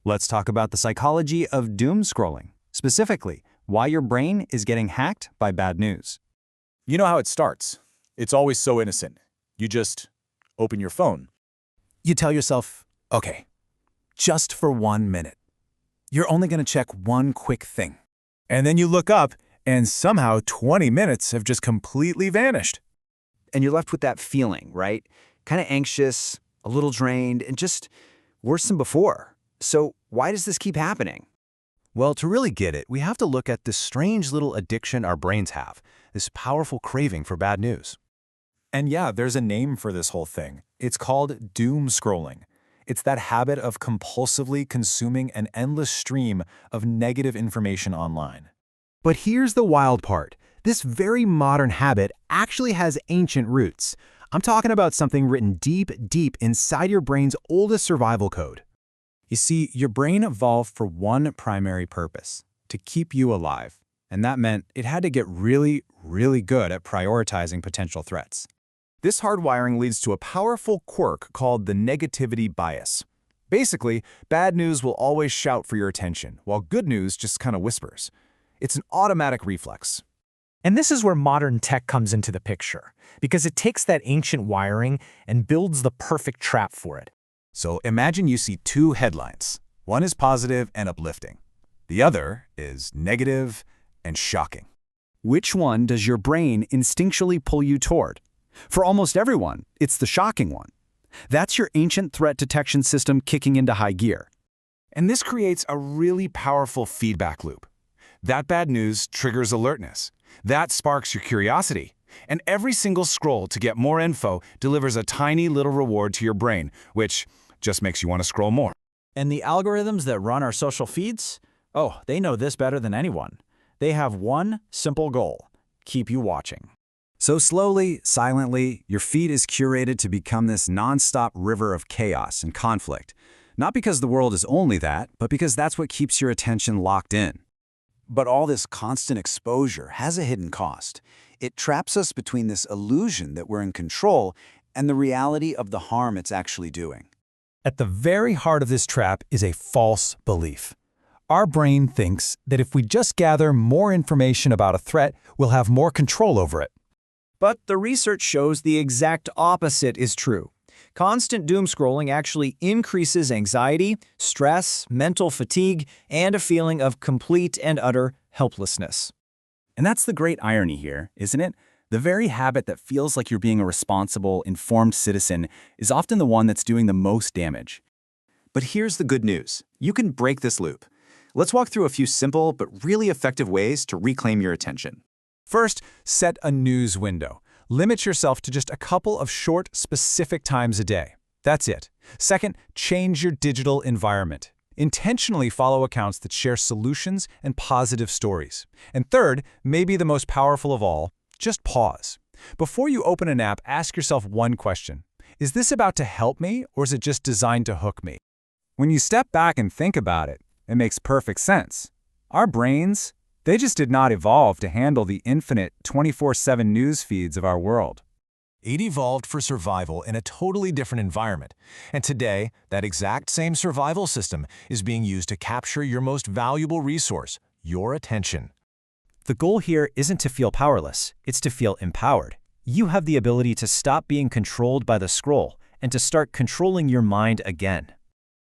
Let's talk about the psychology of doom scrolling, specifically why your brain is getting hacked by bad news. You know how it starts. It's always so innocent. You just open your phone. You tell yourself, okay, just for 1 minute. You're only going to check one quick thing. And then you look up, and somehow 20 minutes have just completely vanished. And you're left with that feeling, right? Kind of anxious, a little drained, and just worse than before. So why does this keep happening? Well, to really get it, we have to look at this strange little addiction our brains have, this powerful craving for bad news. And yeah, there's a name for this whole thing. It's called doom scrolling. It's that habit of compulsively consuming an endless stream of negative information online. But here's the wild part. This very modern habit actually has ancient roots. I'm talking about something written deep, deep inside your brain's oldest survival code. You see, your brain evolved for one primary purpose, to keep you alive. And that meant it had to get really, really good at prioritizing potential threats. This hardwiring leads to a powerful quirk called the negativity bias. Basically, bad news will always shout for your attention, while good news just kind of whispers. It's an automatic reflex. And this is where modern tech comes into the picture, because it takes that ancient wiring and builds the perfect trap for it. So imagine you see two headlines. One is positive and uplifting. The other is negative and shocking. Which one does your brain instinctually pull you toward? For almost everyone, it's the shocking one. That's your ancient threat detection system kicking into high gear. And this creates a really powerful feedback loop. That bad news triggers alertness. That sparks your curiosity. And every single scroll to get more info delivers a tiny little reward to your brain, which just makes you want to scroll more. And the algorithms that run our social feeds? Oh, they know this better than anyone. They have one simple goal: keep you watching. So slowly, silently, your feed is curated to become this nonstop river of chaos and conflict. Not because the world is only that, but because that's what keeps your attention locked in. But all this constant exposure has a hidden cost. It traps us between this illusion that we're in control and the reality of the harm it's actually doing. At the very heart of this trap is a false belief. Our brain thinks that if we just gather more information about a threat, we'll have more control over it. But the research shows the exact opposite is true. Constant doom scrolling actually increases anxiety, stress, mental fatigue, and a feeling of complete and utter helplessness. And that's the great irony here, isn't it? The very habit that feels like you're being a responsible, informed citizen is often the one that's doing the most damage. But here's the good news. You can break this loop. Let's walk through a few simple but really effective ways to reclaim your attention. First, set a news window. Limit yourself to just a couple of short, specific times a day. That's it. Second, change your digital environment. Intentionally follow accounts that share solutions and positive stories. And third, maybe the most powerful of all, just pause. Before you open an app, ask yourself one question. Is this about to help me, or is it just designed to hook me? When you step back and think about it, it makes perfect sense. Our brains, they just did not evolve to handle the infinite 24/7 news feeds of our world. It evolved for survival in a totally different environment. And today, that exact same survival system is being used to capture your most valuable resource, your attention. The goal here isn't to feel powerless, it's to feel empowered. You have the ability to stop being controlled by the scroll and to start controlling your mind again.